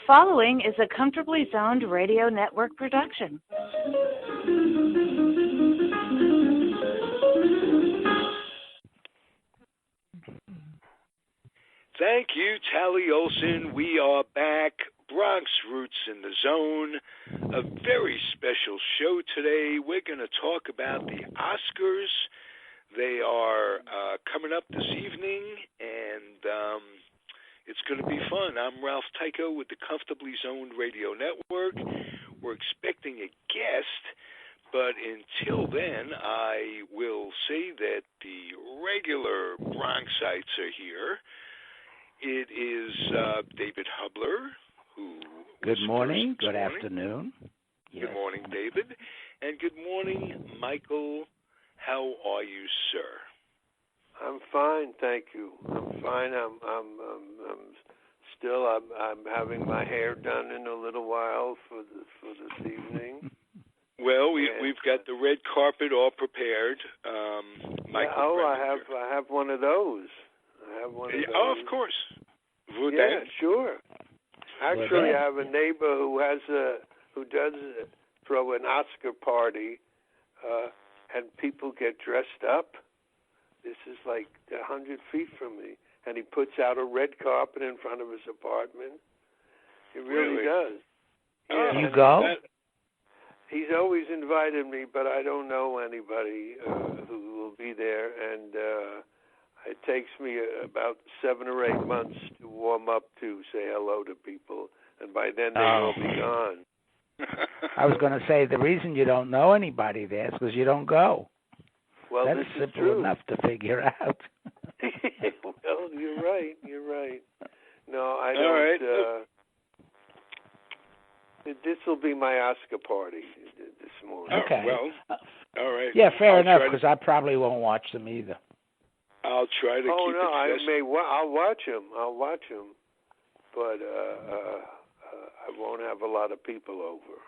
following is a Comfortably Zoned Radio Network production. Thank you, Tally Olson. We are back. Bronx Roots in the Zone. A very special show today. We're going to talk about the Oscars. They are coming up this evening, and it's going to be fun. I'm Ralph Tyko with the Comfortably Zoned Radio Network. We're expecting a guest, but until then, I will say that the regular Bronxites are here. It is David Hubler, who... Good morning, good afternoon. Yes. Good morning, David. And good morning, Michael. How are you, sir? I'm fine, thank you. I'm fine. I'm having my hair done in a little while for this evening. Well, we've got the red carpet all prepared. Michael. I have one of those. Oh, of course. Yeah, sure. Actually, I have a neighbor who does throw an Oscar party, and people get dressed up. This is like 100 feet from me, and he puts out a red carpet in front of his apartment. He really does. Yeah, you go? He's always invited me, but I don't know anybody who will be there, and it takes me about 7 or 8 months to warm up to say hello to people, and by then they will be gone. I was going to say the reason you don't know anybody there is because you don't go. Well, that's this simple is true. enough to figure out. Well, you're right. No, I don't. All right. This will be my Oscar party this morning. Okay. Well, all right. Yeah, fair enough, because I probably won't watch them either. I'll try to keep it I'll watch him, but I won't have a lot of people over.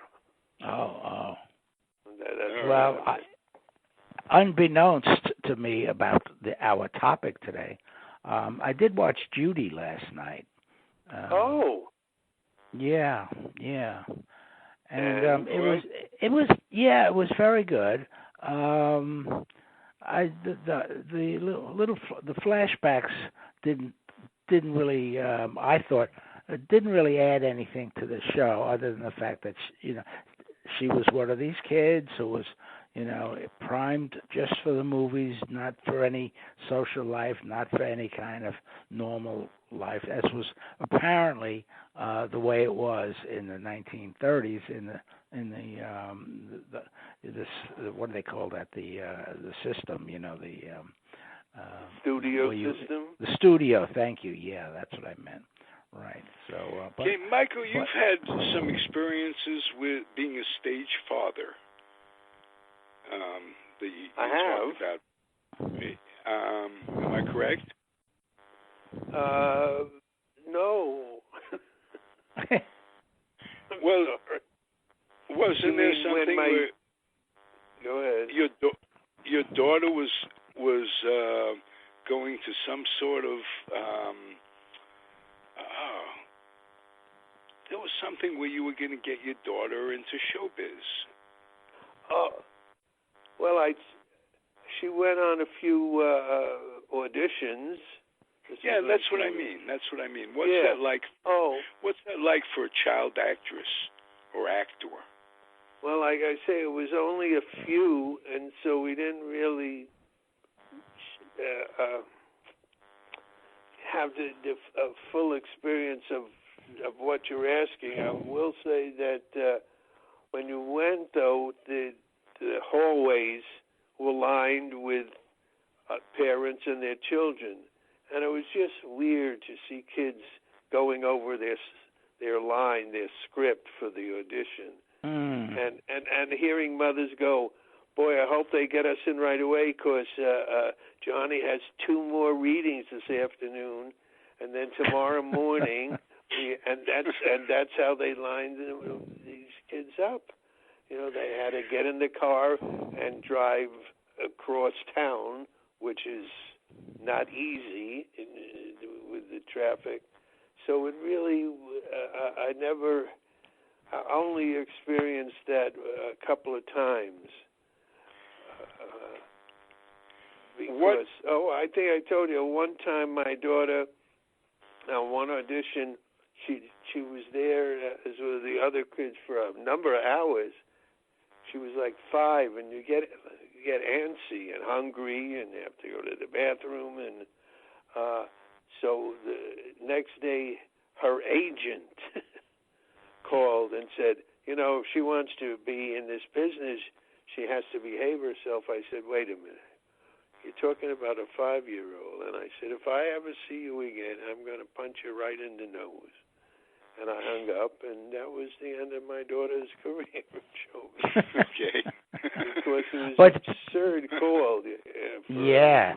Oh. Well, unbeknownst to me about our topic today, I did watch Judy last night. Yeah, and it was very good. The flashbacks didn't really I thought didn't really add anything to the show other than the fact that she was one of these kids who was primed just for the movies, not for any social life, not for any kind of normal life, as was apparently the way it was in the 1930s in the what do they call that, the system, studio system. The studio, thank you. Yeah, that's what I meant. Right. So, okay, Michael, you've had some experiences with being a stage father. I have. Am I correct? No. Well, wasn't there something where? Go ahead. Your daughter was going to some sort of. There was something where you were going to get your daughter into showbiz. Well, she went on a few auditions. Yeah, that's what I mean. What's that like? What's that like for a child actress or actor? Well, like I say, it was only a few, and so we didn't really have the full experience of what you're asking. I will say that when you went, though, the hallways were lined with parents and their children, and it was just weird to see kids going over their line, their script for the audition, and hearing mothers go, "Boy, I hope they get us in right away, because Johnny has 2 more readings this afternoon, and then tomorrow morning." And that's how they lined these kids up. They had to get in the car and drive across town, which is not easy with the traffic. So it really, I only experienced that a couple of times. Because, I think I told you, one time my daughter, on one audition, she was there as with the other kids for a number of hours. She was like 5, and you get antsy and hungry, and you have to go to the bathroom. And so the next day, her agent called and said, if she wants to be in this business, she has to behave herself. I said, wait a minute. You're talking about a 5-year-old. And I said, if I ever see you again, I'm going to punch you right in the nose. And I hung up, and that was the end of my daughter's career in show business. Okay. Because it was an absurd call. Yeah.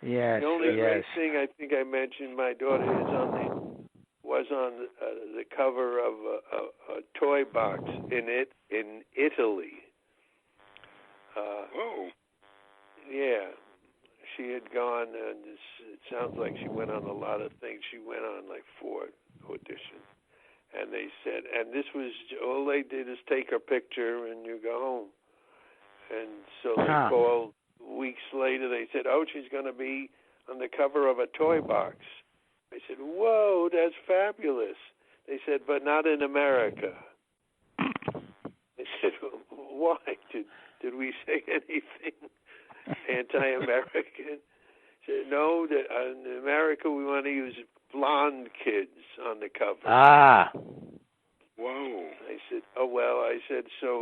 Yes. The only great thing I think I mentioned, my daughter was on the cover of a toy box in Italy. Yeah, she had gone, and it sounds like she went on a lot of things. She went on like 4 auditions, and they said, and this was, all they did is take her picture and you go home. And so they called weeks later, they said, she's going to be on the cover of a toy box. I said, whoa, that's fabulous. They said, but not in America. I said, why? Did we say anything anti-American? Said, no, in America we want to use blonde kids on the cover. Whoa. I said, I said, so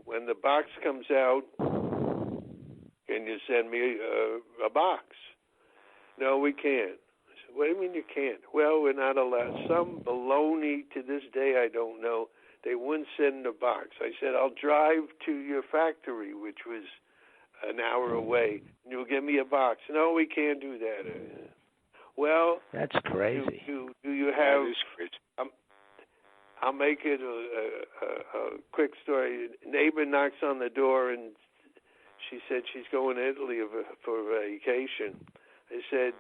when the box comes out, can you send me a box? No, we can't. I said, what do you mean you can't? Well, we're not allowed. Some baloney to this day, I don't know. They wouldn't send a box. I said, I'll drive to your factory, which was an hour away, and you'll give me a box. No, we can't do that. Well, that's crazy. Do you have? That is crazy. I'll make it a quick story. A neighbor knocks on the door, and she said she's going to Italy for vacation. I said,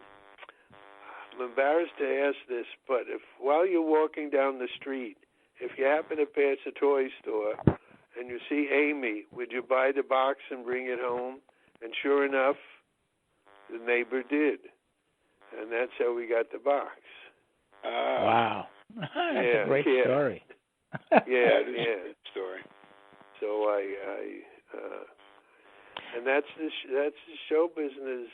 I'm embarrassed to ask this, but if while you're walking down the street, if you happen to pass a toy store and you see Amy, would you buy the box and bring it home? And sure enough, the neighbor did. And that's how we got the box. Wow. That's a great story. Yeah. Story. So and that's the show business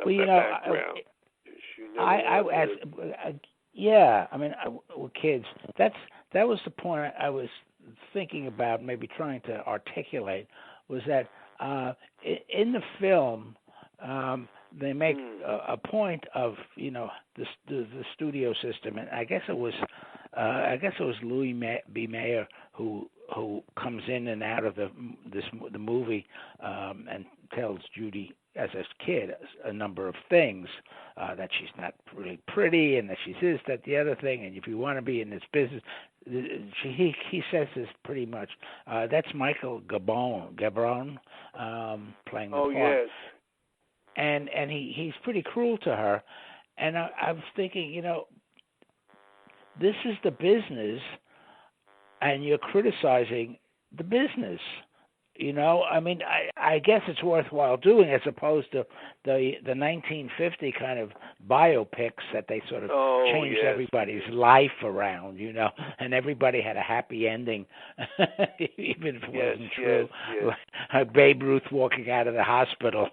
background. With kids, that was the point I was thinking about, maybe trying to articulate, was that in the film they make a point of the studio system, and I guess it was Louis B. Mayer who comes in and out of the movie and tells Judy as a kid a number of things, that she's not really pretty and that she's this, that, the other thing, and if you want to be in this business, he says this pretty much. That's Michael Gabon playing the part. Yes. And he's pretty cruel to her, and I was thinking, this is the business, and you're criticizing the business. I guess it's worthwhile doing, as opposed to the 1950 kind of biopics that they sort of changed everybody's life around, and everybody had a happy ending, even if it wasn't true. Like Babe Ruth walking out of the hospital.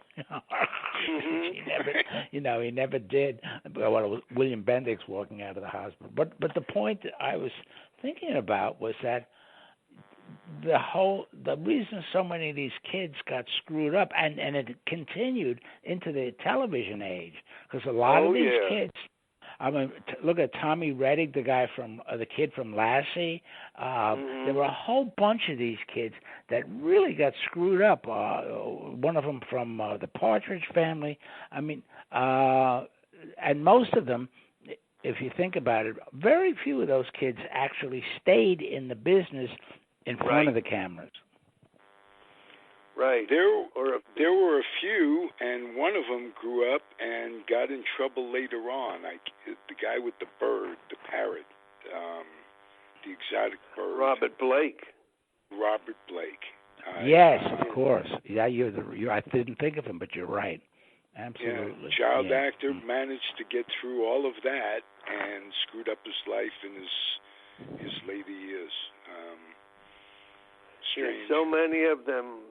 He never did. Well, it was William Bendix walking out of the hospital. But the point that I was thinking about was that the reason so many of these kids got screwed up, and it continued into the television age, because a lot of these kids, look at Tommy Rettig, the kid from Lassie. There were a whole bunch of these kids that really got screwed up. One of them from the Partridge Family. And most of them, if you think about it, very few of those kids actually stayed in the business in front of the cameras. Right. There were a few, and one of them grew up and got in trouble later on. The guy with the bird, the parrot, the exotic bird. Robert Blake. Yes, of course. Yeah, I didn't think of him, but you're right. Absolutely. Yeah, child actor managed to get through all of that and screwed up his life in his later years. Strange. So many of them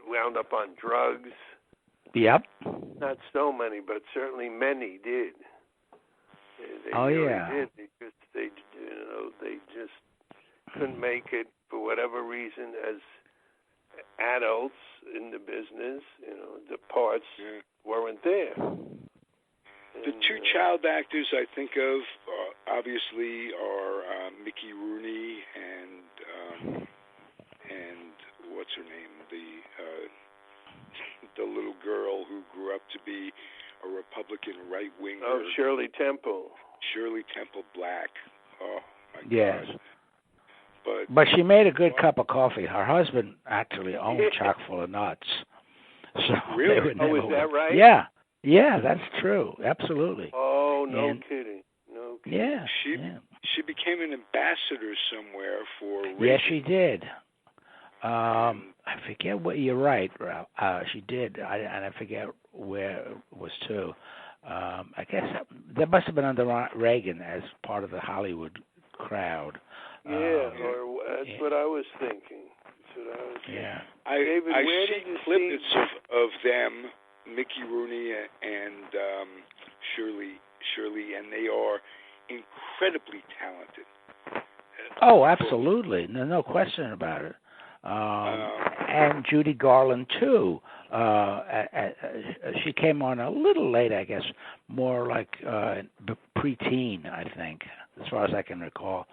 wound up on drugs. Yep. Not so many, but certainly many did. They really did because they just couldn't make it for whatever reason as adults in the business. The parts weren't there. The two child actors I think of obviously are Mickey Rooney and what's her name, the little girl who grew up to be a Republican right winger. Oh, Shirley Temple Black. Oh my yes. God. But she made a good cup of coffee. Her husband actually owned chock full of nuts. So really? Is that right? Yeah, that's true. Absolutely. Oh, no kidding. Yeah. She became an ambassador somewhere for Reagan. Yes, she did. I forget what you're right, Ralph. She did, and I forget where it was to. I guess that must have been under Reagan as part of the Hollywood crowd. Or that's what I was thinking. Yeah. David, I where see did you clips see of them, Mickey Rooney and Shirley, and they are incredibly talented. Oh, absolutely. No question about it. And Judy Garland, too. She came on a little late, I guess, more like preteen, I think, as far as I can recall.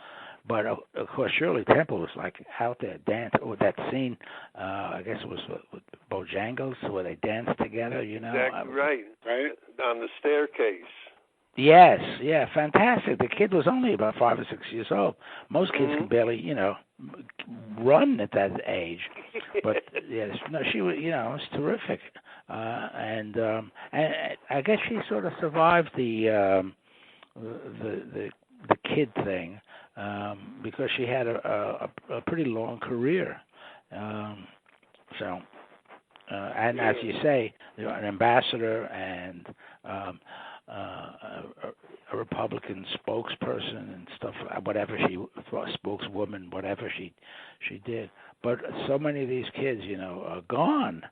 But, of course, Shirley Temple was, like, out there dancing. Oh, that scene, I guess it was with Bojangles, where they danced together, Exactly right. On the staircase. Yes, yeah, fantastic. The kid was only about 5 or 6 years old. Most kids can barely, run at that age. But yes, no, she was, it was terrific. And I guess she sort of survived the kid thing because she had a pretty long career. And as you say, an ambassador and a Republican spokesperson and stuff, whatever she spokeswoman, whatever she did. But so many of these kids, are gone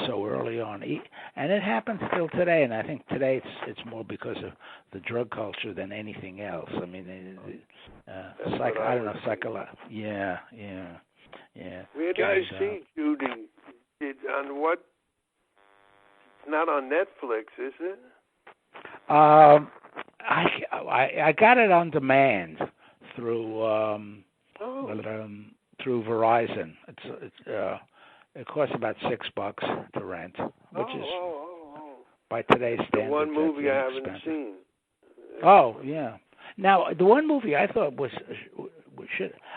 so early on, and it happens still today. And I think today it's more because of the drug culture than anything else. I mean, psychological. Yeah. Where did you see Judy? On what? Not on Netflix, is it? I got it on demand through through Verizon. It costs about $6 to rent, which is by today's standards. The one movie I haven't expensive. seen. Oh yeah. Now the one movie I thought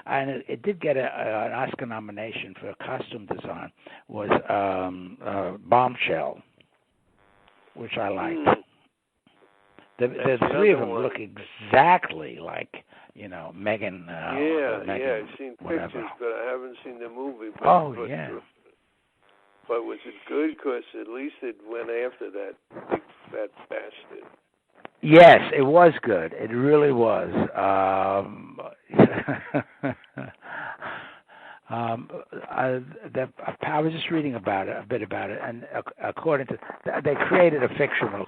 and it did get an Oscar nomination for costume design was Bombshell, which I liked. The three of them look exactly like, Megan. Megan, I've seen whatever. pictures, but I haven't seen the movie. But was it good? Because at least it went after that big fat bastard. Yes, it was good. It really was. I was just reading a bit about it, and according to they created a fictional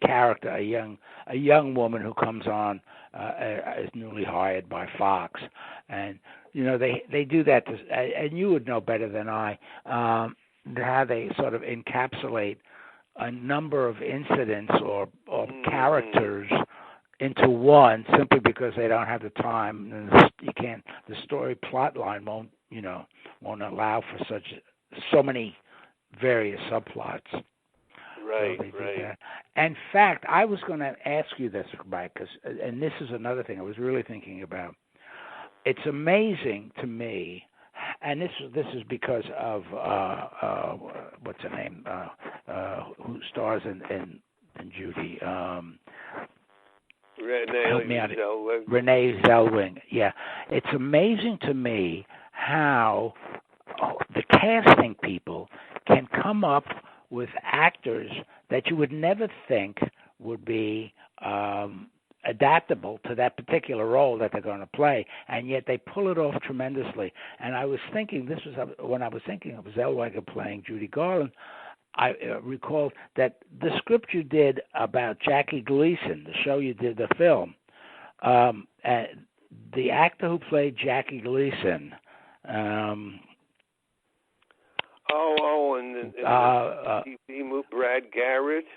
character, a young woman who comes on is newly hired by Fox, and they do that and you would know better than I how they sort of encapsulate a number of incidents or characters into one simply because they don't have the time, and you can't. The story plot line won't allow for so many various subplots. Right, so right. In fact, I was going to ask you this, Mike, and this is another thing I was really thinking about. it's amazing to me, and this is because of what's her name, who stars in Judy. Renee Zellweger. Yeah, it's amazing to me how the casting people can come up with actors that you would never think would be adaptable to that particular role that they're going to play, and yet they pull it off tremendously. And I was thinking, this was when I was thinking of Zellweger playing Judy Garland, I recalled that the script you did about Jackie Gleason, the show you did, the film, the actor who played Jackie Gleason, and Brad Garrett.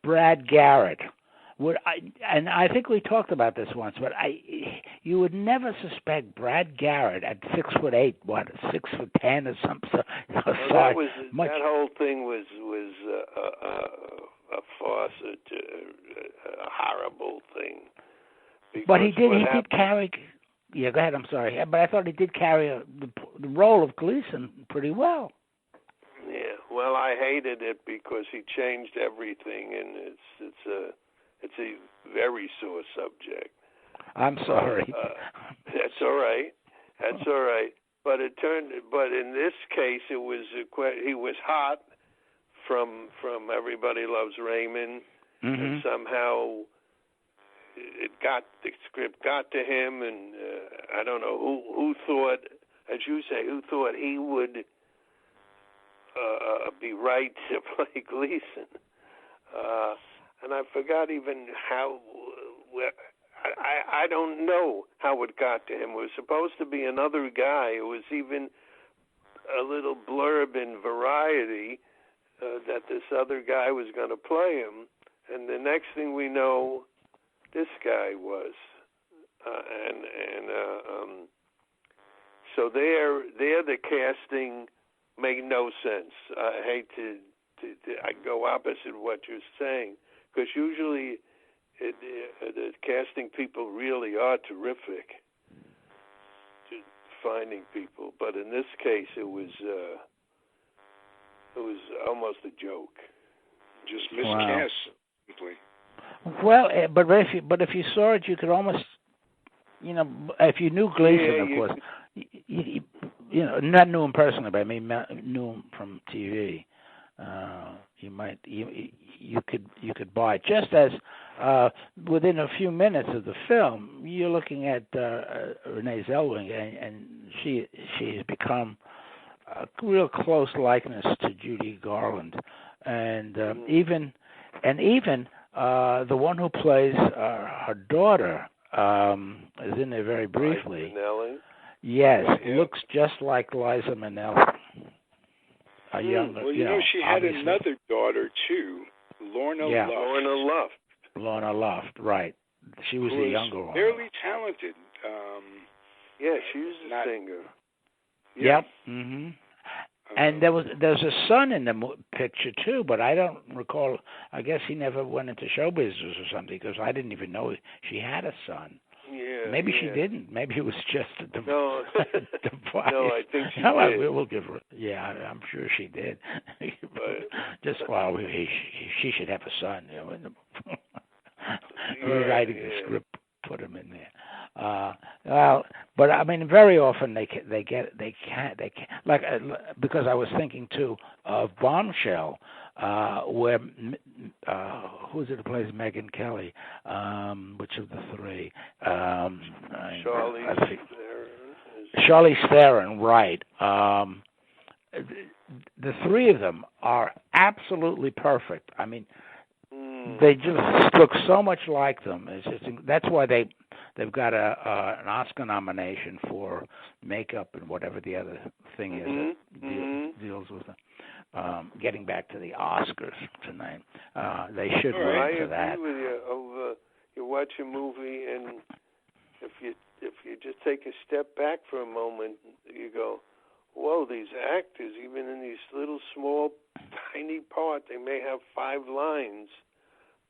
Brad Garrett. And I think we talked about this once, but you would never suspect Brad Garrett at 6'8", 6'10" or something. That whole thing was a farce, a horrible thing. But he did carry. Yeah, go ahead. I'm sorry, but I thought he did carry the role of Gleason pretty well. Yeah, well, I hated it because he changed everything, and it's a very sore subject. I'm sorry. That's all right. That's all right. But in this case, it was he was hot from Everybody Loves Raymond, and somehow the script got to him, and I don't know who thought, as you say, who thought he would be right to play Gleason. And I forgot even how. I don't know how it got to him. It was supposed to be another guy. It was even a little blurb in Variety that this other guy was going to play him. And the next thing we know, this guy was. So there the casting made no sense. I hate to I go opposite what you're saying, because usually the casting people really are terrific to finding people, but in this case it was almost a joke. Just miscast simply. Well, but if you saw it, you could almost, if you knew Gleason, of course, you not knew him personally, but I mean knew him from TV. You could buy it. Just as within a few minutes of the film, you're looking at Renee Zellweger, and she has become a real close likeness to Judy Garland, and even the one who plays her daughter is in there very briefly. Liza Minnelli? Yes, looks just like Liza Minnelli. Well, she had another daughter too, Lorna Luft. Lorna Luft, right. She was the younger one. Fairly talented. She was a singer. Yep. And there's a son in the picture too, but I don't recall. I guess he never went into show business or something, because I didn't even know she had a son. Yeah. Maybe she didn't. Maybe it was just a device. No, I think she did. We'll give her. Yeah, I'm sure she did. Just she should have a son. Rewriting the script, put him in there. But I mean, very often they can't like because I was thinking too of Bombshell, where who's it who plays Megyn Kelly? Which of the three? Charlize Theron, right? The three of them are absolutely perfect. I mean, they just look so much like them. That's why they've got an Oscar nomination for makeup and whatever the other thing is that deals with them. Getting back to the Oscars tonight, they should win for that. I agree with you. You watch a movie, and if you just take a step back for a moment, you go, whoa, these actors, even in these little, small, tiny part, they may have 5 lines,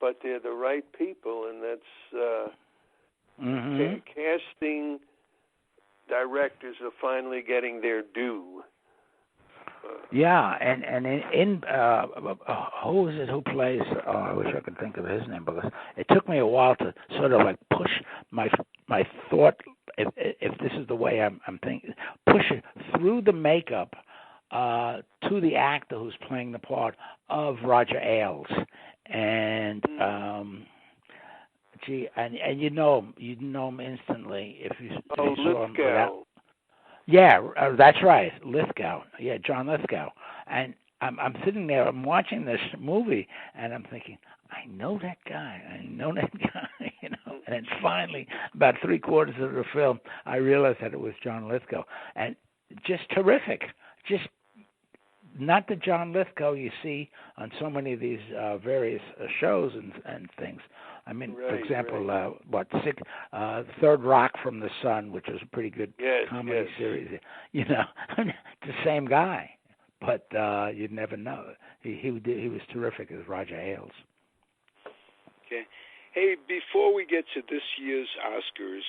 but they're the right people, and that's casting directors are finally getting their due. Yeah, and in who is it who plays? Oh, I wish I could think of his name, because it took me a while to sort of like push my thought. If this is the way I'm thinking, push it through the makeup to the actor who's playing the part of Roger Ailes, and and you know him instantly if you saw him. Lithgow. Yeah, that's right, Lithgow. Yeah, John Lithgow. And I'm sitting there, I'm watching this movie, and I'm thinking, I know that guy. You know. And then finally, about 3/4 of the film, I realized that it was John Lithgow, and just terrific. Just not the John Lithgow you see on so many of these various shows and things. I mean, for example, Third Rock from the Sun, which was a pretty good comedy series. You know, it's the same guy, but you'd never know. He was terrific as Roger Ailes. Okay. Hey, before we get to this year's Oscars,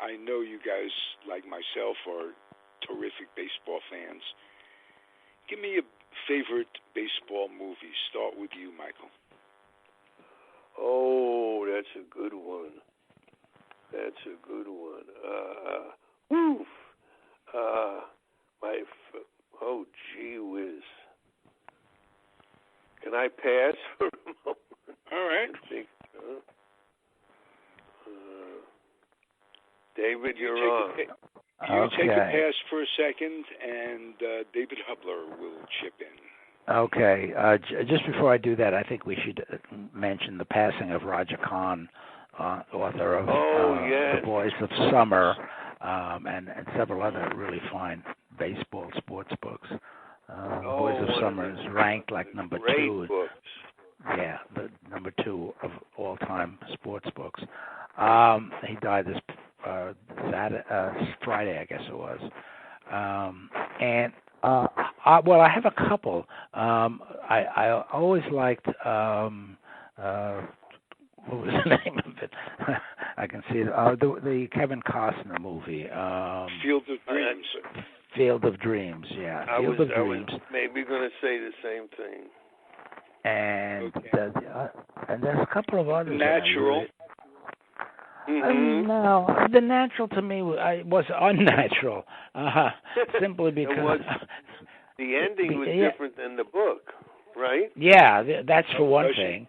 I know you guys, like myself, are terrific baseball fans. Give me a favorite baseball movie. Start with you, Michael. Oh, that's a good one. Oh, gee whiz. Can I pass for a moment? All right. David, you're on. You take a pass for a second, and David Hubler will chip in. Okay. Just before I do that, I think we should mention the passing of Roger Kahn, author of The Boys of Summer, and several other really fine baseball sports books. Boys of Summer is ranked like number 2. Books. Yeah, the number 2 of all-time sports books. He died this Friday, I guess it was. I have a couple. I always liked what was the name of it? I can see it. The Kevin Costner movie. Field of Dreams. Field of Dreams, yeah. I was maybe going to say the same thing. And and there's a couple of others. Natural. No, The Natural to me was unnatural, simply because the ending was different than the book, right? Yeah, that's for one thing.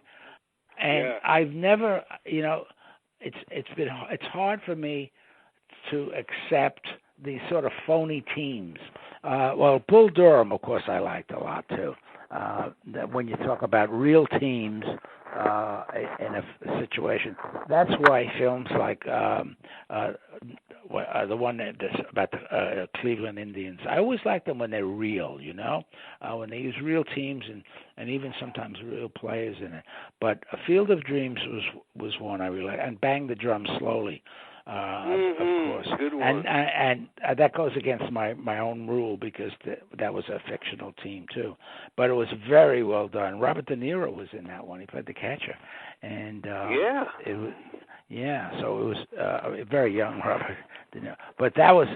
And I've never, it's hard for me to accept these sort of phony teams. Bull Durham, of course, I liked a lot too. When you talk about real teams in a situation, that's why films like the one that's about the Cleveland Indians, I always like them when they're real, when they use real teams and even sometimes real players in it. But A Field of Dreams was one I really liked, and Bang the Drum Slowly. Of course, good one. And that goes against my own rule because that was a fictional team too, but it was very well done. Robert De Niro was in that one; he played the catcher, and so it was very young Robert De Niro. But that was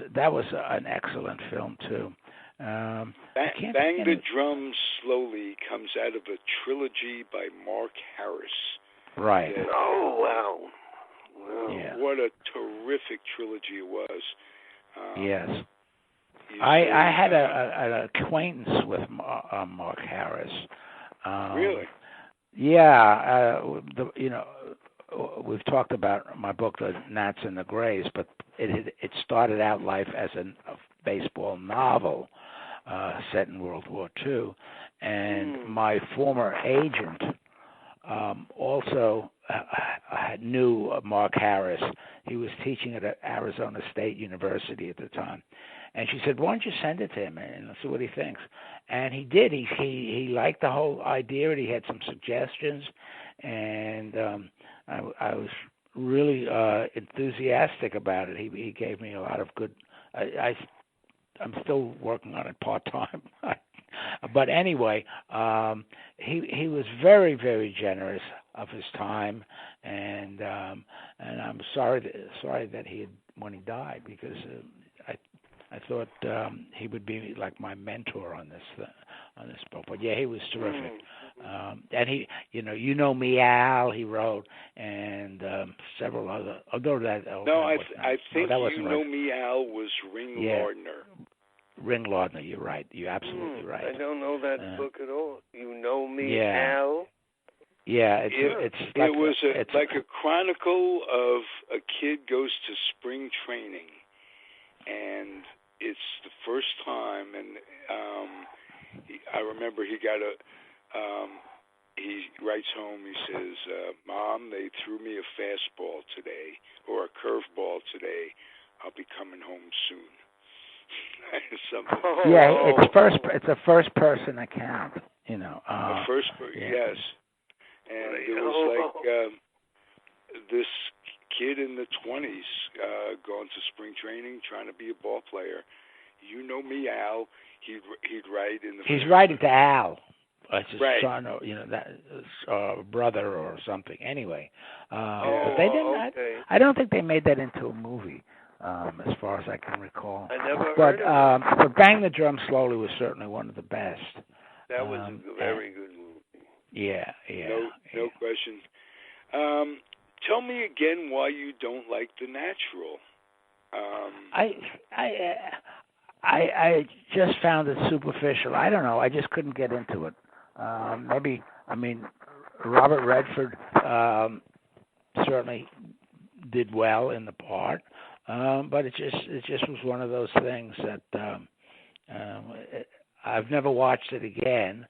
an excellent film too. Bang the Drum Slowly comes out of a trilogy by Mark Harris. Right. Oh wow. Yeah. What a terrific trilogy it was. Yes. I had an acquaintance with Mark Harris. Really? Yeah. We've talked about my book, The Nats and the Grays, but it started out life as a baseball novel set in World War II. And my former agent also knew Mark Harris. He was teaching at Arizona State University at the time. And she said, why don't you send it to him and see what he thinks? And he did. He liked the whole idea, and he had some suggestions. And I was really enthusiastic about it. He gave me a lot of good... I'm still working on it part-time. But anyway, he was very, very generous of his time, and I'm sorry that he had when he died, because I thought he would be like my mentor on this book. But yeah, he was terrific. And he, you know me, Al. He wrote, and several other. Although that. I think that You wasn't Know right. Me, Al was Ring Lardner. Ring Lardner. You're right. You're absolutely right. I don't know that book at all. You Know Me, Yeah. Al. Yeah, it's like it was like a chronicle of a kid goes to spring training, and it's the first time. And I remember he got he writes home. He says, "Mom, they threw me a fastball today or a curveball today. I'll be coming home soon." Something. Yeah, it's a first person account. Yes. And it was like this kid in the 20s going to spring training, trying to be a ball player. You know me, Al. He'd write in the. He's writing to Al, it's his right. son, or that brother or something. Anyway, but they didn't. Okay. I don't think they made that into a movie, as far as I can recall. I never heard of it. But Bang the Drum Slowly was certainly one of the best. That was a very good movie. Yeah. No question. Tell me again why you don't like The Natural. I just found it superficial. I don't know. I just couldn't get into it. Robert Redford certainly did well in the part, but it just was one of those things that I've never watched it again.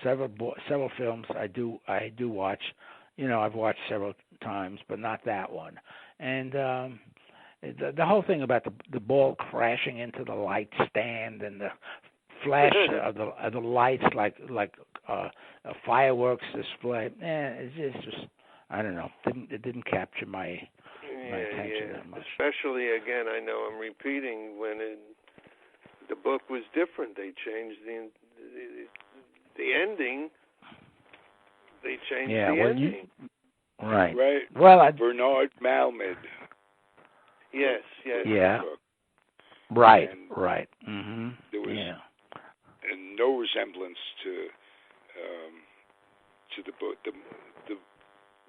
Several films I do watch. I've watched several times, but not that one. And the whole thing about the ball crashing into the light stand and the flash of the lights like a fireworks display. It's just I don't know. It didn't capture my attention that much. Especially again, I know I'm repeating when the book was different. They changed the ending. They changed the ending. Right. Well, Bernard Malmed. Yes. Yeah. Right. Mm-hmm. There was no resemblance to the book.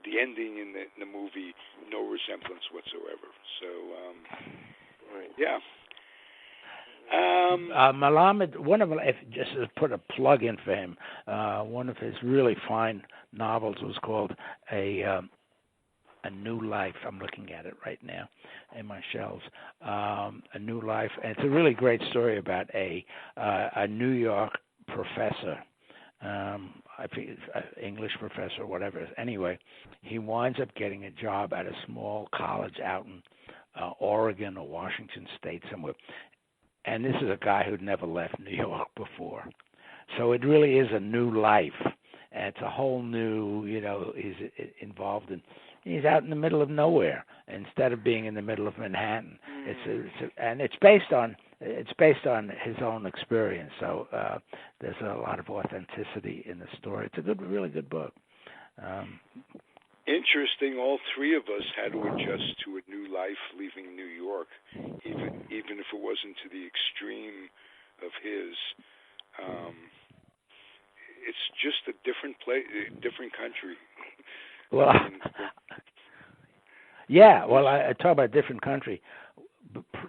The ending in the movie, no resemblance whatsoever. So, yeah. Malamed, just to put a plug in for him, one of his really fine novels was called A New Life. I'm looking at it right now in my shelves. A New Life, and it's a really great story about a New York professor. I think it's English professor, whatever. Anyway, he winds up getting a job at a small college out in Oregon or Washington State somewhere. And this is a guy who'd never left New York before. So it really is a new life. And it's a whole new, he's involved in, he's out in the middle of nowhere instead of being in the middle of Manhattan. It's based on his own experience. So there's a lot of authenticity in the story. It's a really good book. Interesting. All three of us had to adjust to a new life leaving New York, even if it wasn't to the extreme of his. It's just a different place, different country. Well, yeah. Well, I talk about a different country.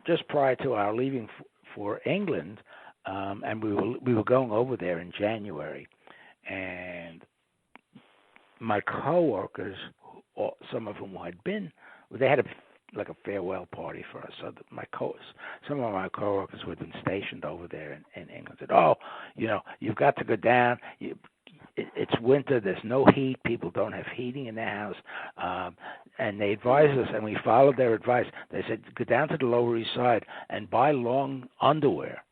Just prior to our leaving for England, and we were going over there in January, and my coworkers, some of whom had been, they had a farewell party for us. So some of my coworkers who had been stationed over there in England said, "Oh, you've got to go down. It's winter. There's no heat. People don't have heating in their house." And they advised us, and we followed their advice. They said, "Go down to the Lower East Side and buy long underwear,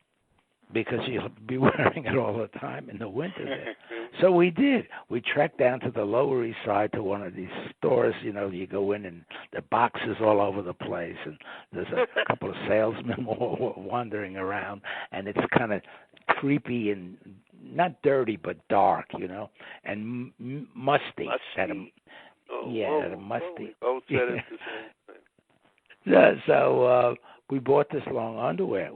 because you'll be wearing it all the time in the winter there." So we did. We trekked down to the Lower East Side to one of these stores. You go in and the boxes all over the place, and there's a couple of salesmen wandering around, and it's kind of creepy and not dirty but dark, and musty. Musty. Musty. Both said it the same thing. So we bought this long underwear.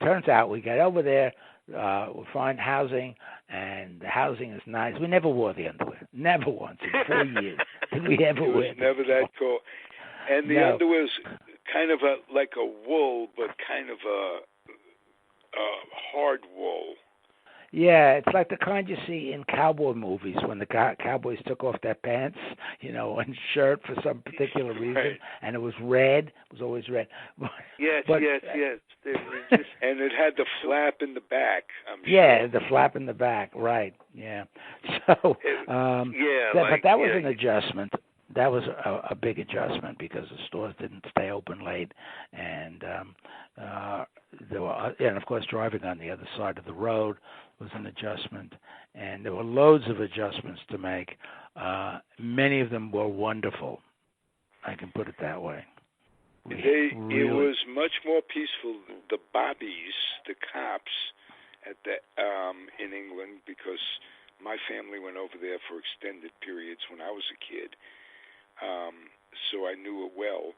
Turns out we get over there, we find housing, and the housing is nice. We never wore the underwear. Never once in 4 years did we ever It wear was never that cool. And the underwear's kind of like a wool, but kind of a hard wool. Yeah, it's like the kind you see in cowboy movies when the cowboys took off their pants, and shirt for some particular reason, right. And it was red. It was always red. Yes. And it had the flap in the back. I'm sure. Yeah, the flap in the back. Right. Yeah. So, but that was an adjustment. That was a big adjustment because the stores didn't stay open late, and there were, and of course, driving on the other side of the road was an adjustment, and there were loads of adjustments to make. Many of them were wonderful. I can put it that way. It was much more peaceful. The bobbies, the cops, in England, because my family went over there for extended periods when I was a kid. So I knew it well.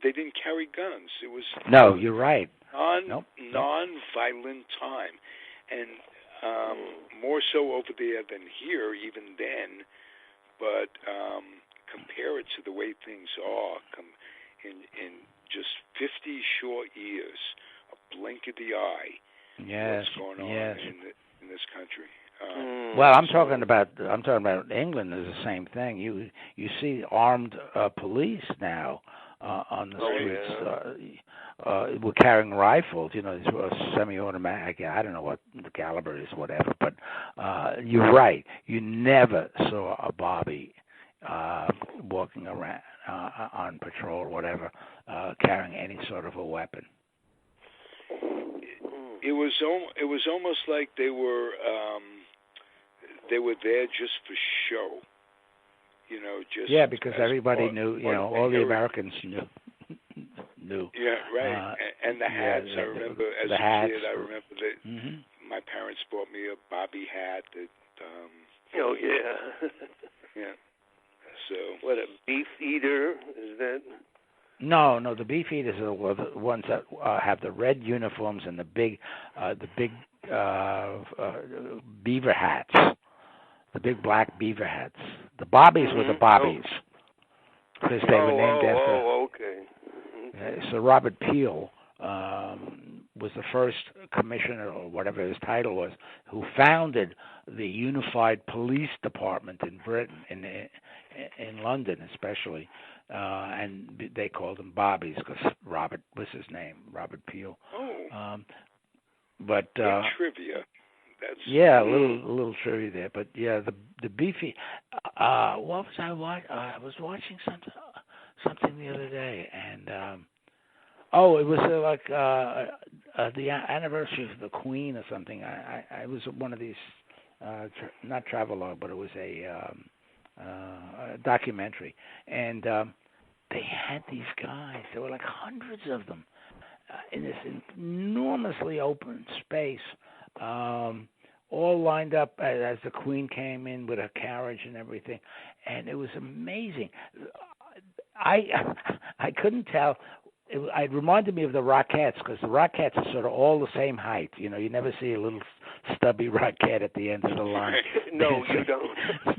They didn't carry guns. It was you're right. Non-violent time, and more so over there than here, even then. But compare it to the way things are in just 50 short years, a blink of the eye. Yes, what's going on in this country. Well, I'm talking about England is the same thing. You see armed police now on the streets. We're carrying rifles. These were semi-automatic. I don't know what the caliber is, whatever. But you're right. You never saw a bobby walking around on patrol or whatever, carrying any sort of a weapon. It was almost like they were there just for show, because everybody knew, all the Americans knew. Yeah, right. And the hats. I remember as a kid. I remember that my parents bought me a bobby hat. That. Yeah. So. What, a beef eater is that? No, the beef eaters are the ones that have the red uniforms and the big beaver hats, the big black beaver hats. The bobbies were the bobbies because they were named after. Okay. So Robert Peel was the first commissioner, or whatever his title was, who founded the Unified Police Department in Britain, in London especially. And they called them bobbies because Robert was his name, Robert Peel. But trivia. That's a little trivia there. But the beefy. What was I watching? I was watching something the other day, and it was like the anniversary of the Queen or something. I was one of these, not travelogue, but it was a documentary, and they had these guys. There were like hundreds of them in this enormously open space, all lined up as the Queen came in with her carriage and everything, and it was amazing. I couldn't tell. It reminded me of the Rockettes because the Rockettes are sort of all the same height. You never see a little stubby Rockette at the end of the line. No, you don't. A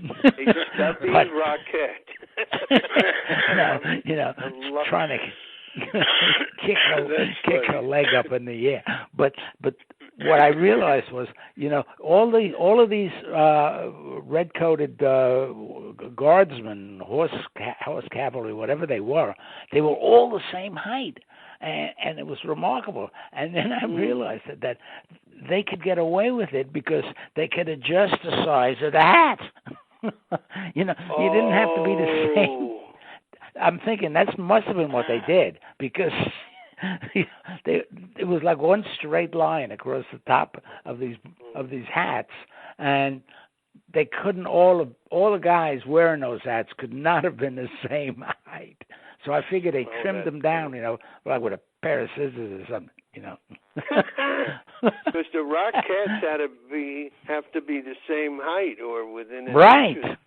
stubby Rockette. Trying to kick her leg up in the air. But what I realized was, all of these red-coated guardsmen, horse cavalry, whatever they were all the same height, and it was remarkable. And then I realized that they could get away with it because they could adjust the size of the hat. You didn't have to be the same. I'm thinking that must have been what they did because it was like one straight line across the top of these hats, and they couldn't all the guys wearing those hats could not have been the same height. So I figured they trimmed them down, like with a pair of scissors or something, Because the Rockettes have to be the same height or within an right. inch.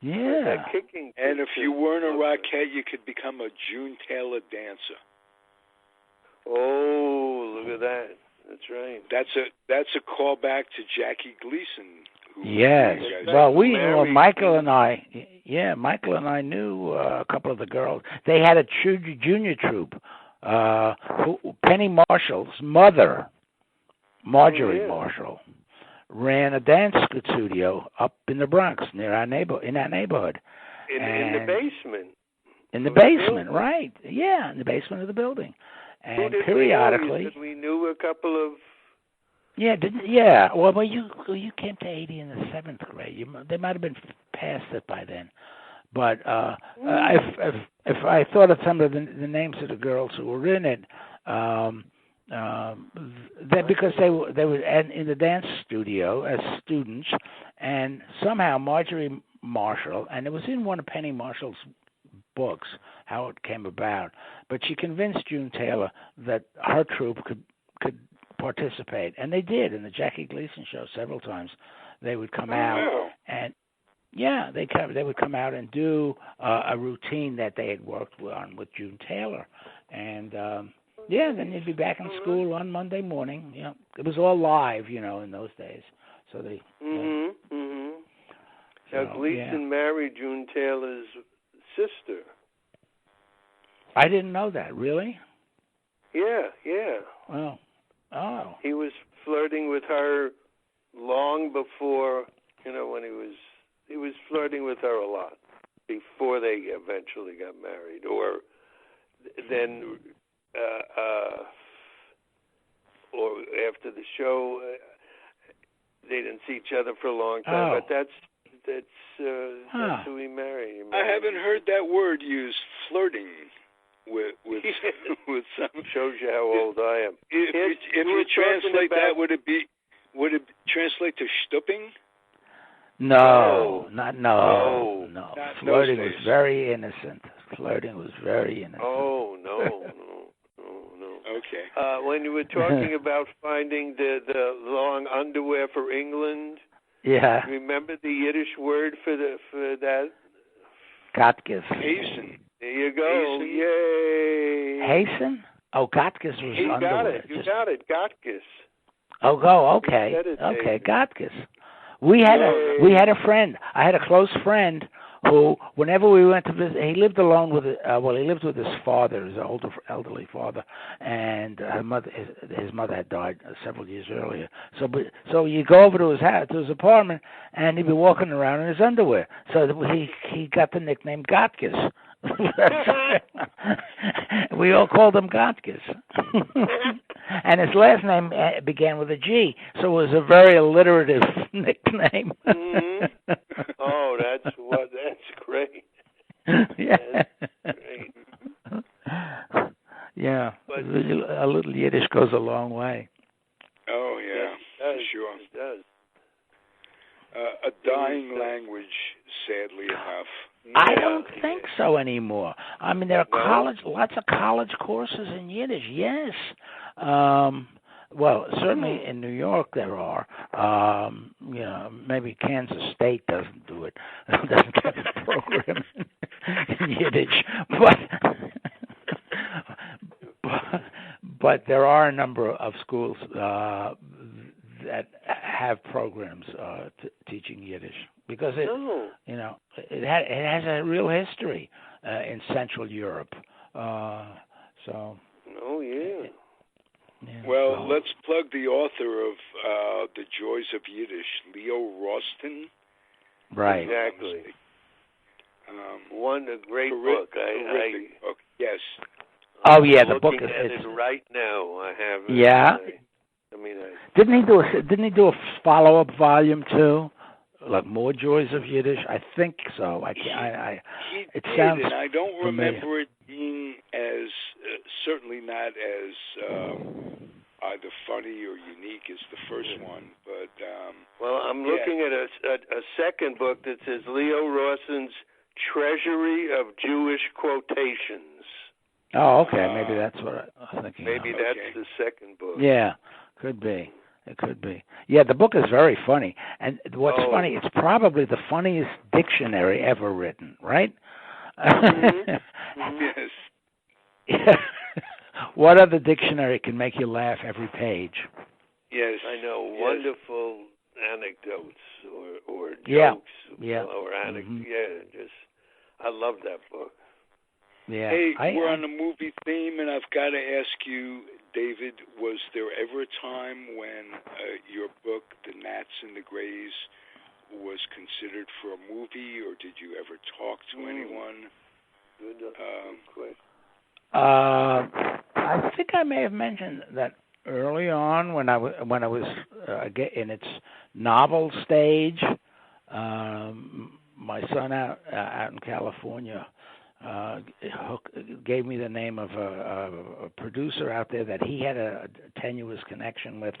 Yeah. That kicking. And if you weren't a Rockette, you could become a June Taylor dancer. Oh, look at that. That's right. That's a callback to Jackie Gleason. Yes. Well, Michael and I knew a couple of the girls. They had a junior troupe. Penny Marshall's mother, Marjorie Marshall, ran a dance studio up in the Bronx near our in that neighborhood. In the basement. In the basement, right? Yeah, in the basement of the building. And periodically, we knew a couple of. Yeah. Well, you came to 80 in the 7th grade. They might have been past it by then. But if I thought of some of the names of the girls who were in it, because they were in the dance studio as students, and somehow Marjorie Marshall, and it was in one of Penny Marshall's books how it came about, but she convinced June Taylor that her troupe could participate, and they did in the Jackie Gleason show several times. They would come out and they would come out and do a routine that they had worked on with June Taylor, and then they'd be back in school on Monday morning. It was all live, in those days. So they. Now Gleason married June Taylor's sister. I didn't know that. Really? Yeah. Well. Oh. He was flirting with her long before, when he was flirting with her a lot before they eventually got married, or then, or after the show, they didn't see each other for a long time. But that's who he married. I haven't heard that word used, flirting. With some shows you how old I am. If you translate that, would it translate to stooping? No. Flirting was very innocent. Oh no. Okay. When you were talking about finding the long underwear for England, remember the Yiddish word for that? Gatkes. Hasten. There you go. Yay. Hasten? Oh, Gatkes was underwear. You got it. Gatkes. Oh, okay. Okay, Gatkes. We had a friend. I had a close friend who, whenever we went to visit, he lived alone with his father, his elderly father, and his mother had died several years earlier. So you go over to his apartment, and he'd be walking around in his underwear. So he got the nickname Gatkes. We all called him Gatkes. And his last name began with a G, so it was a very alliterative nickname. Oh, that's great. Yeah. That's great. Yeah. But a little Yiddish goes a long way. Oh, yeah. It does. Sure. It does. A dying language, sadly enough. I don't think so anymore. I mean, there are lots of college courses in Yiddish. Yes. Well, certainly in New York there are. Maybe Kansas State doesn't do it. Doesn't have a program in Yiddish, but there are a number of schools that have programs teaching Yiddish because it has a real history in Central Europe. Well, let's plug the author of The Joys of Yiddish, Leo Rostin. Right. Exactly. A great book. Terrific book. Yes. Oh yeah, the book is it right now. I have it. Yeah. Didn't he do a follow-up volume too? Like More Joys of Yiddish? I think so. It sounds and I don't familiar. remember it being as certainly not as either funny or unique as the first one. But well, I'm looking at a second book that says Leo Rawson's Treasury of Jewish Quotations. Oh, okay. Maybe that's what I was thinking. Maybe that's the second book. Yeah, could be. It could be. Yeah, the book is very funny. And what's funny, it's probably the funniest dictionary ever written, right? Yes. Yeah. What other dictionary can make you laugh every page? Yes, I know. Yes. Wonderful anecdotes or jokes. Yeah. Or anecdotes. Yeah, I love that book. Yeah. Hey, we're on the movie theme, and I've got to ask you, David, was there ever a time when your book, The Gnats and the Greys, was considered for a movie, or did you ever talk to anyone? Good question. I think I may have mentioned that early on when I was in its novel stage. My son out in California gave me the name of a producer out there that he had a tenuous connection with,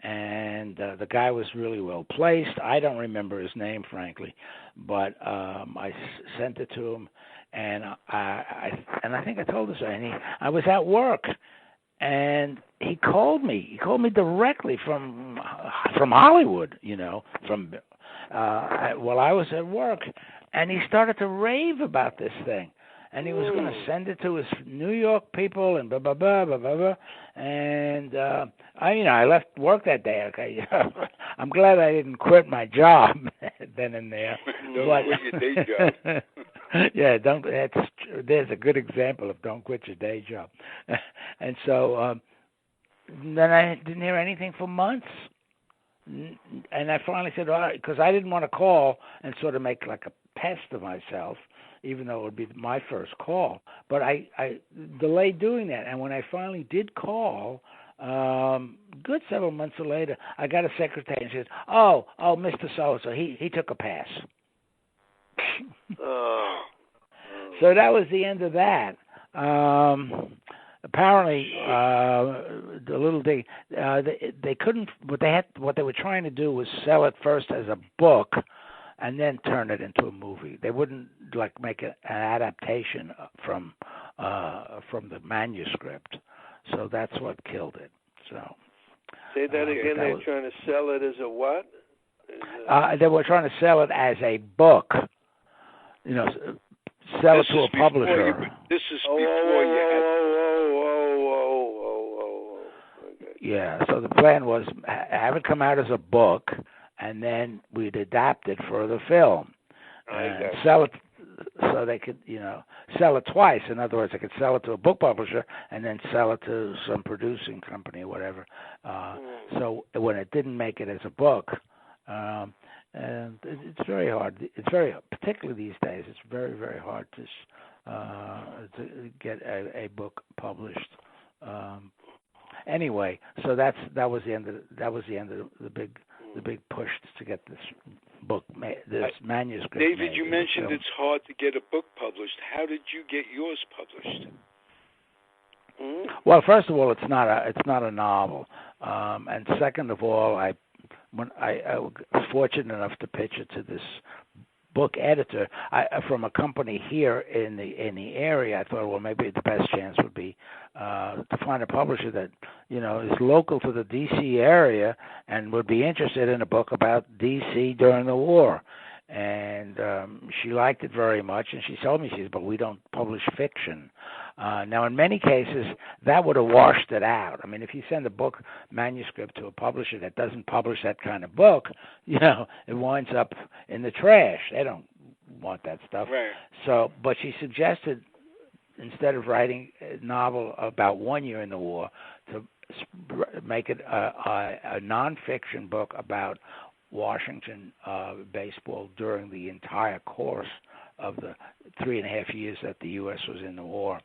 and the guy was really well placed. I don't remember his name, frankly, but I sent it to him, and I think I told this, and I was at work, and he called me. He called me directly from Hollywood, while I was at work, and he started to rave about this thing. And he was going to send it to his New York people and blah blah blah blah blah blah. And I left work that day. Okay, I'm glad I didn't quit my job then and there. Don't quit your day job. Yeah, there's a good example of don't quit your day job. And so then I didn't hear anything for months. And I finally said, all right, because I didn't want to call and sort of make like a pest of myself, even though it would be my first call. But I delayed doing that. And when I finally did call, good several months later, I got a secretary and she said, oh, Mr. So-and-so, he took a pass. So that was the end of that. Apparently, the little they couldn't. What they were trying to do was sell it first as a book, and then turn it into a movie. They wouldn't make an adaptation from the manuscript. So that's what killed it. So say that again. They're trying to sell it as a what? They were trying to sell it as a book. Sell it to a publisher. This is before you had. Okay. Yeah, so the plan was have it come out as a book, and then we'd adapt it for the film and sell it so they could, sell it twice. In other words, they could sell it to a book publisher and then sell it to some producing company or whatever. So when it didn't make it as a book, and it's very hard. It's particularly these days. It's very, very hard to get a book published. Anyway, so that was the end of the big push to get this book, this manuscript. David, made. you mentioned it's hard to get a book published. How did you get yours published? Well, first of all, it's not a novel, and second of all, I was fortunate enough to pitch it to this book editor from a company here in the area. I thought, well, maybe the best chance would be to find a publisher that is local to the D.C. area and would be interested in a book about D.C. during the war. And she liked it very much, and she told me, but we don't publish fiction. Now, in many cases, that would have washed it out. I mean, if you send a book manuscript to a publisher that doesn't publish that kind of book, it winds up in the trash. They don't want that stuff. Right. So, but she suggested, instead of writing a novel about 1 year in the war, to make it a nonfiction book about Washington baseball during the entire course of the 3.5 years that the U.S. was in the war.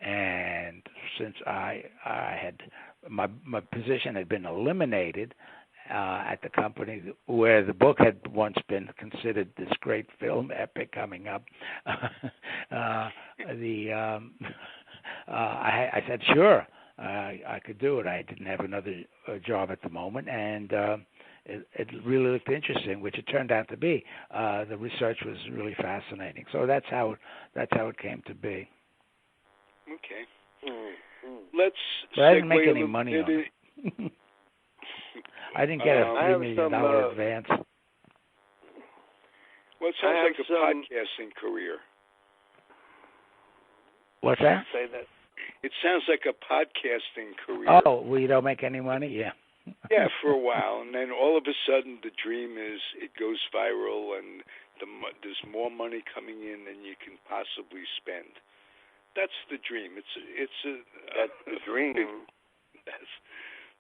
And since I had my position had been eliminated at the company where the book had once been considered this great film epic coming up, I said sure, I could do it. I didn't have another job at the moment, and it really looked interesting, which it turned out to be. The research was really fascinating. So that's how it came to be. Okay. Let's. But I didn't make any money on it. I didn't get a $3 million advance. Well, it sounds like a podcasting career. What's that? Say that. It sounds like a podcasting career. Oh, we don't make any money? Yeah. Yeah, for a while, and then all of a sudden the dream is it goes viral, and there's more money coming in than you can possibly spend. That's the dream. That's the dream.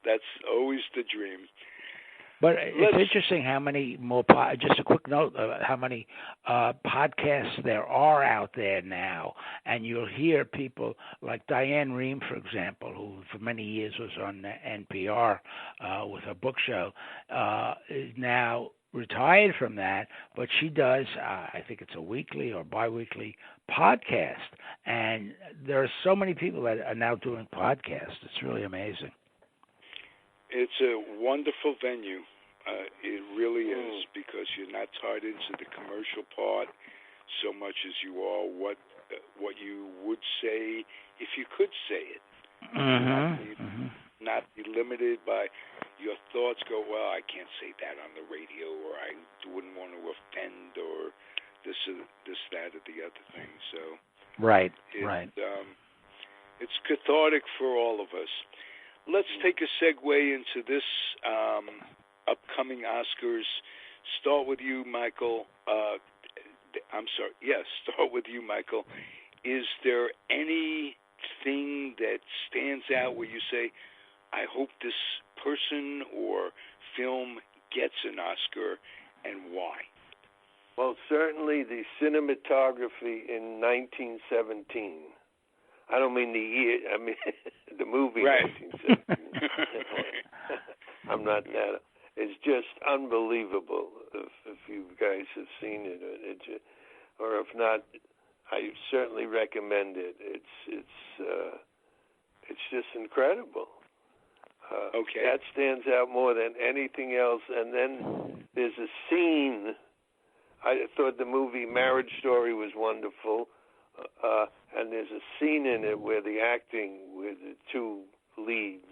That's always the dream. But it's interesting how many more. Just a quick note: how many podcasts there are out there now, and you'll hear people like Diane Rehm, for example, who for many years was on NPR with her book show, is now retired from that, but she does, I think it's a weekly or biweekly podcast, and there are so many people that are now doing podcasts. It's really amazing. It's a wonderful venue. It really is, because you're not tied into the commercial part so much as you are what you would say if you could say it. Not be limited by your thoughts. Go, well, I can't say that on the radio, or I wouldn't want to offend, or this, that, or the other thing. So right. It's cathartic for all of us. Let's take a segue into this upcoming Oscars. Start with you, Michael. Start with you, Michael. Is there anything that stands out where you say, I hope this person or film gets an Oscar, and why? Well, certainly the cinematography in 1917. I don't mean the year. I mean the movie. Right. 1917. I'm not that. It's just unbelievable. If you guys have seen it, or if not, I certainly recommend it. It's just incredible. Okay. That stands out more than anything else. And then there's a scene. I thought the movie Marriage Story was wonderful. And there's a scene in it where the acting with the two leads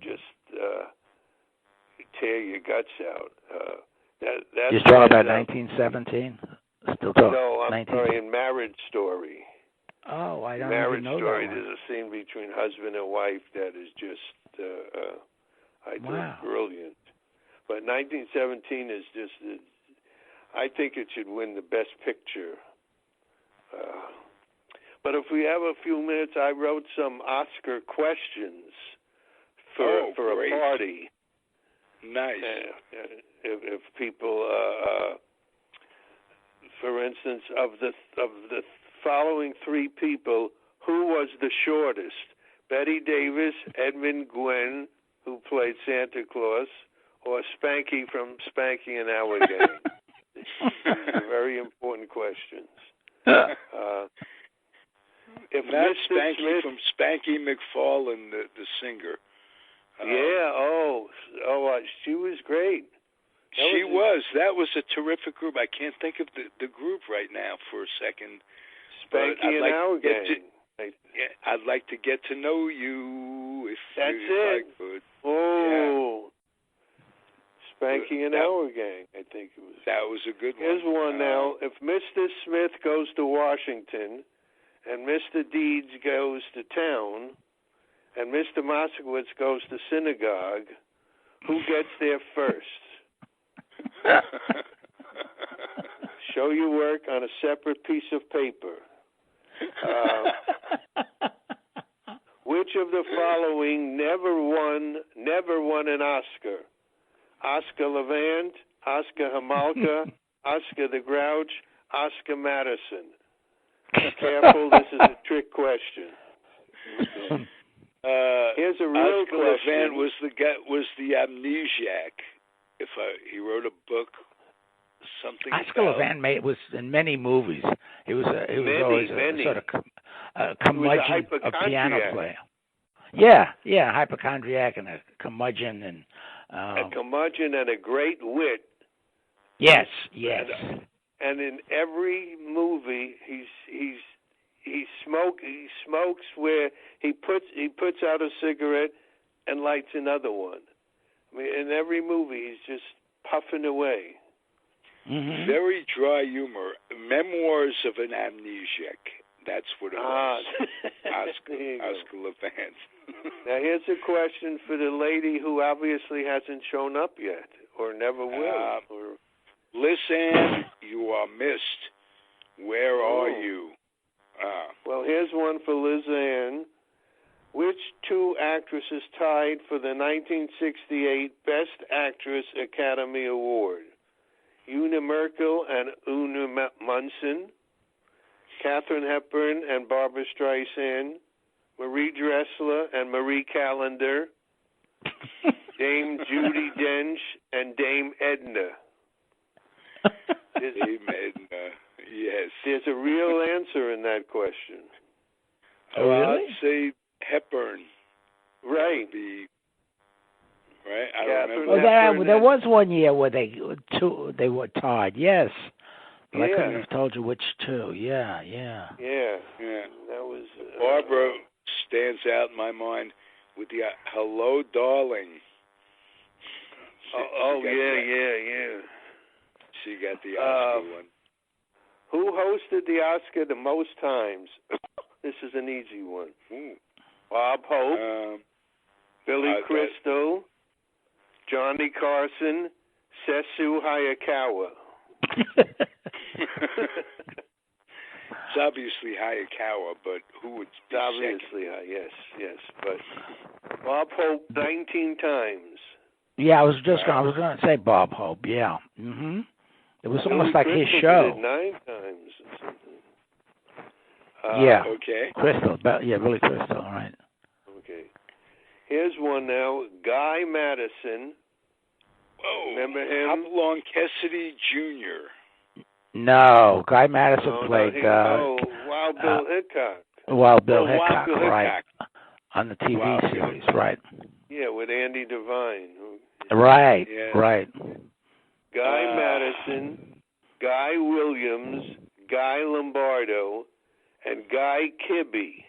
just tear your guts out. You're talking about 1917? Still talking? No, I'm sorry, in Marriage Story. Oh, I don't Marriage even know Story, that one. there's a scene between husband and wife that is just, I thought, brilliant. But 1917 is just, I think it should win the Best Picture. But if we have a few minutes, I wrote some Oscar questions for a party. Nice. If people, for instance, of the following three people, who was the shortest? Betty Davis, Edmund Gwenn, who played Santa Claus, or Spanky from Spanky and Our Gang? Very important questions. If Not Mr. Spanky Smith, from Spanky McFarlane, the singer. She was great. That was a terrific group. I can't think of the group right now for a second. Spanky and Our Gang. I'd like to get to know you if I could. Oh. Yeah. Spanky and Our Gang, I think it was. That was a good one. Here's one now. If Mr. Smith goes to Washington and Mr. Deeds goes to town and Mr. Moskowitz goes to synagogue, who gets there first? Show your work on a separate piece of paper. Which of the following never won an Oscar? Oscar Levant, Oscar Homolka, Oscar the Grouch, Oscar Madison. Careful, this is a trick question. Here's a real Oscar question. Levant was the amnesiac. He wrote a book, something. Oscar Levant was in many movies. He was always a sort of curmudgeon, a piano player. Yeah, hypochondriac and a curmudgeon and a curmudgeon and a great wit. Yes. And in every movie, he smokes where he puts out a cigarette and lights another one. I mean, in every movie, he's just puffing away. Mm-hmm. Very dry humor. Memoirs of an Amnesiac. That's what it was. Oscar Levant. Now, here's a question for the lady who obviously hasn't shown up yet or never will. Listen, you are missed. Where are you? Well, here's one for Liz Ann. Which two actresses tied for the 1968 Best Actress Academy Award? Una Merkel and Una Munson, Katharine Hepburn and Barbara Streisand, Marie Dressler and Marie Callender, Dame Judi Dench and Dame Edna. Dame Edna, yes. There's a real answer in that question. Oh, really? I'd say Hepburn. Right. Right? I Catherine remember. There was one year where they were tied, yes. But I couldn't have told you which two. Yeah. That was Barbara stands out in my mind with the "Hello, Darling." Yeah. She got the Oscar one. Who hosted the Oscar the most times? This is an easy one. Ooh. Bob Hope, Billy Crystal, Johnny Carson, Sesu Hayakawa. It's obviously Hayakawa, but who would be obviously yes. But Bob Hope 19 times. Yeah, I was going to say Bob Hope. Yeah. Mhm. It was almost like his show. 9 times or something. Yeah. Okay. Crystal. Billy Crystal. All right. Okay. Here's one now. Guy Madison. Whoa. Remember him? Hopalong Cassidy Jr. No, Guy Madison played Wild Bill Hickok. Wild Bill Hickok, Wild Bill right? On the TV series, right? Yeah, with Andy Devine. Right, yeah. right. Guy Madison, Guy Williams, Guy Lombardo, and Guy Kibbe,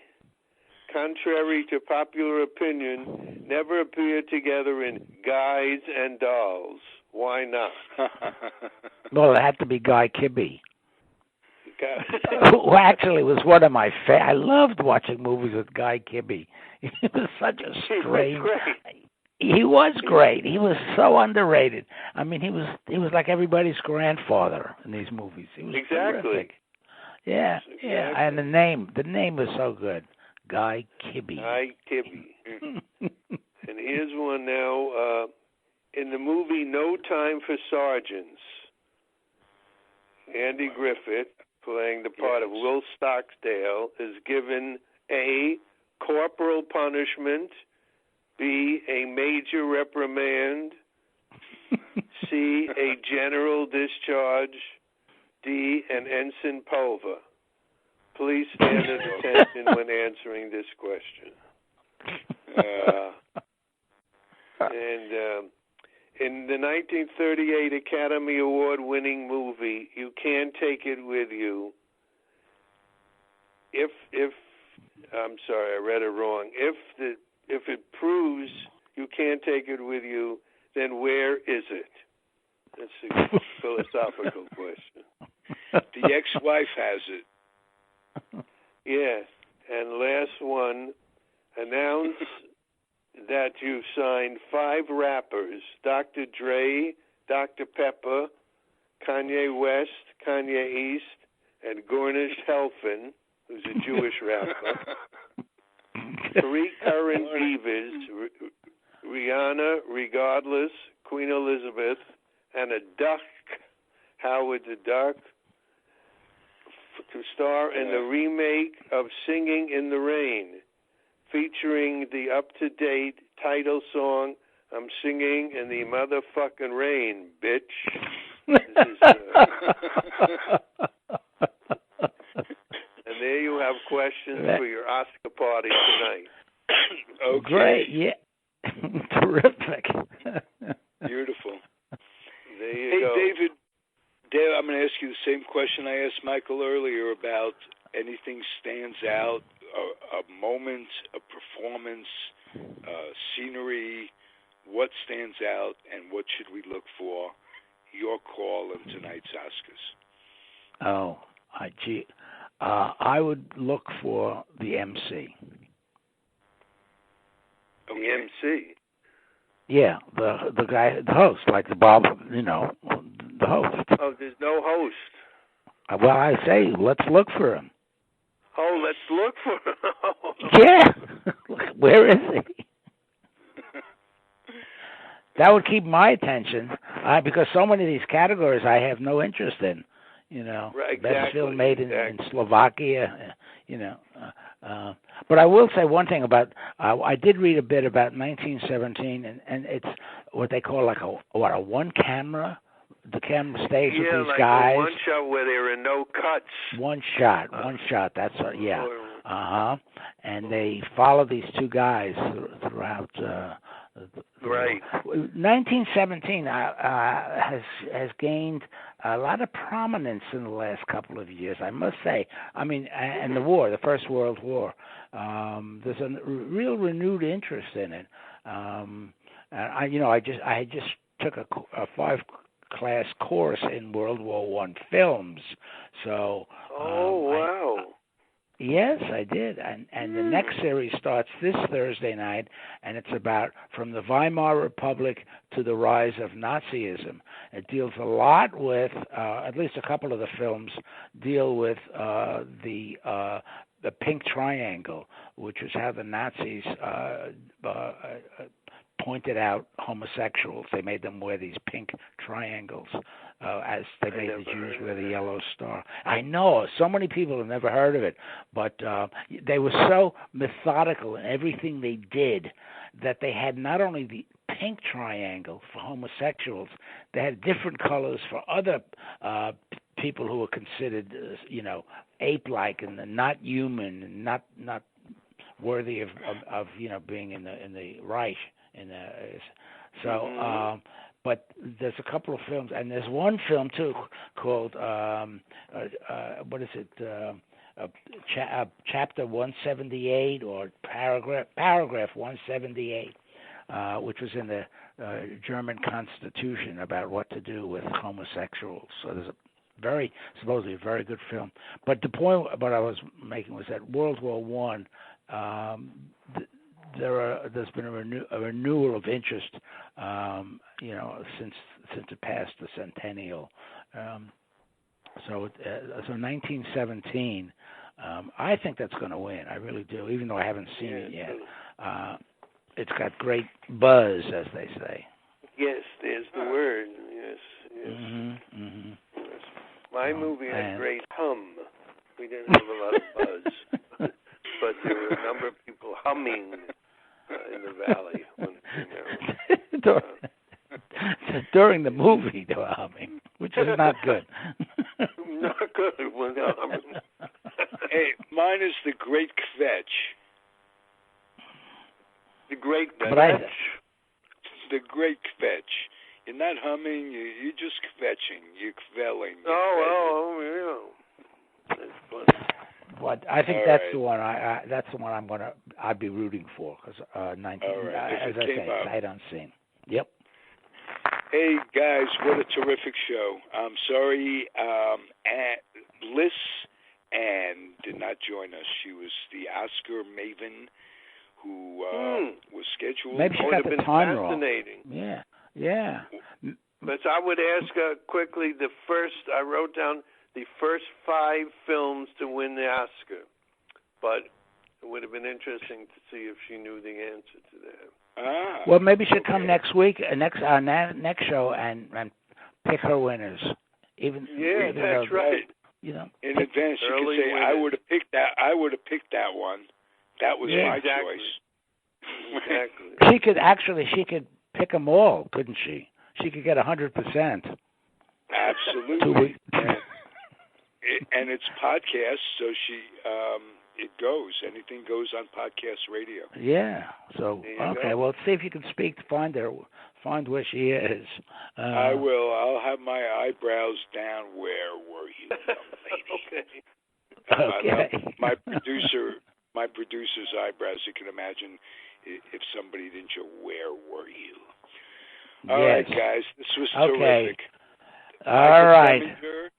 contrary to popular opinion, never appeared together in Guys and Dolls. Why not? Well, it had to be Guy Kibbe, who actually was one of my favorites. I loved watching movies with Guy Kibbe. He was such a strange. He was great. He was so underrated. I mean, he was like everybody's grandfather in these movies. He was terrific. Yeah, yeah. And the name was so good. Guy Kibbe. Guy Kibbe. And here's one now. In the movie No Time for Sergeants, Andy Griffith, playing the part of Will Stockdale, is given A, corporal punishment, B, a major reprimand, C, a general discharge, D, an ensign pulver. Please stand at attention when answering this question. In the 1938 Academy Award-winning movie, You Can't Take It With You, I'm sorry, I read it wrong. If it proves you can't take it with you, then where is it? That's a philosophical question. The ex-wife has it. Yes. And last one, announce that you've signed 5 rappers: Dr. Dre, Dr. Pepper, Kanye West, Kanye East, and Gornish Helfin, who's a Jewish rapper. 3 current divas, Rihanna, Regardless, Queen Elizabeth, and a duck, Howard the Duck, to star in the remake of Singing in the Rain, featuring the up-to-date title song, I'm Singing in the Motherfucking Rain, Bitch. This is, and there you have questions for your Oscar party tonight. Okay. Great, yeah. Terrific. Beautiful. There you go. David, I'm going to ask you the same question I asked Michael earlier about anything stands out, a moment, a performance, scenery. what stands out, and what should we look for? Your call in tonight's Oscars. Oh, I would look for the MC. The MC. Yeah, the guy, the host, like the Bob, the host. Oh, there's no host. Well, I say, let's look for him. Oh, let's look for him. Yeah. Where is he? That would keep my attention, because so many of these categories I have no interest in. Right, exactly, best film made in Slovakia. But I will say one thing about. I did read a bit about 1917, and it's what they call like a one camera. The camera stays with these like guys. One shot where there are no cuts. One shot. That's what. Yeah. And they follow these two guys throughout. Right. 1917 has gained a lot of prominence in the last couple of years, I must say. I mean, and the First World War. There's a real renewed interest in it. I just took a 5-class course in World War I films. So. Oh wow. Yes, I did. And the next series starts this Thursday night, and it's about from the Weimar Republic to the rise of Nazism. It deals a lot with, at least a couple of the films deal with the pink triangle, which was how the Nazis pointed out homosexuals. They made them wear these pink triangles, as they made the Jews wear the yellow star. I know, so many people have never heard of it, but they were so methodical in everything they did that they had not only the pink triangle for homosexuals, they had different colors for other people who were considered, ape-like and not human and not worthy of being in the Reich. But there's a couple of films, and there's one film too called what is it? Chapter 178 or paragraph 178, which was in the German Constitution about what to do with homosexuals. So there's supposedly a very good film. But the point what I was making was that World War One. There's been a renewal of interest, since it passed the centennial. So 1917, I think that's going to win. I really do, even though I haven't seen it yet. It's got great buzz, as they say. Yes, there's the word. Yes. Mm-hmm, mm-hmm. Yes. My movie had great hum. We didn't have a lot of buzz, but there were a number of people humming in the valley. During the movie, they were humming, which is not good. Not good when they're humming. Hey, mine is The Great Kvetch. The Great Kvetch? The Great Kvetch. You're not humming, you're just kvetching. You're kvelling. That's funny. But I think that's the one. That's the one I'd be rooting for because 19. As I say, sight unseen. Yep. Hey guys, what a terrific show! I'm sorry, Bliss Ann did not join us. She was the Oscar maven who was scheduled. Maybe she got the time wrong. Fascinating. Yeah. But I would ask quickly. I wrote down the first 5 films to win the Oscar, but it would have been interesting to see if she knew the answer to that. Well, maybe she'll come next week, next show, and pick her winners. Even that's right. In advance, you could say, "I would have picked that. I would have picked that one. That was my choice." Exactly. She could pick them all, couldn't she? She could get 100%. Absolutely. And it's podcast, so it goes. Anything goes on podcast radio. Yeah. So well, see if you can find where she is. I will. I'll have my eyebrows down. Where were you, young lady? Okay. My producer's eyebrows. You can imagine if somebody didn't show. Where were you? All right, guys. This was terrific. All right. Preminger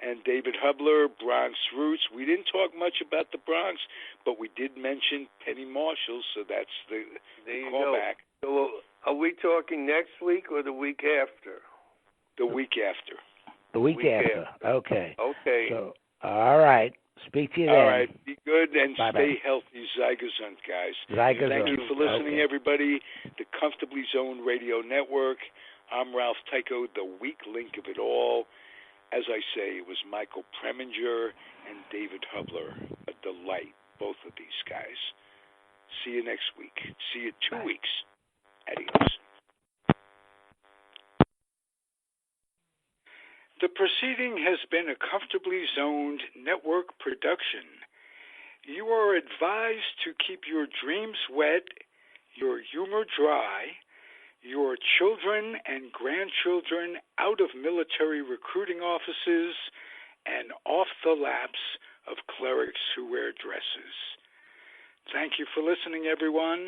and David Hubler, Bronx Roots. We didn't talk much about the Bronx, but we did mention Penny Marshall, so that's the callback. So are we talking next week or the week after? The week after. The week after. Okay. Okay. So, all right. Speak to you then. All right. Be good and Bye-bye. stay healthy, Zygazont, guys. Zygazont. Thank you for listening, Okay. everybody. The Comfortably Zoned Radio Network. I'm Ralph Tyko, the weak link of it all. As I say, it was Michael Preminger and David Hubler. A delight, both of these guys. See you next week. See you 2 weeks. Adios. The proceeding has been a Comfortably Zoned network production. You are advised to keep your dreams wet, your humor dry, your children and grandchildren out of military recruiting offices and off the laps of clerics who wear dresses. Thank you for listening, everyone.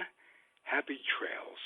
Happy trails.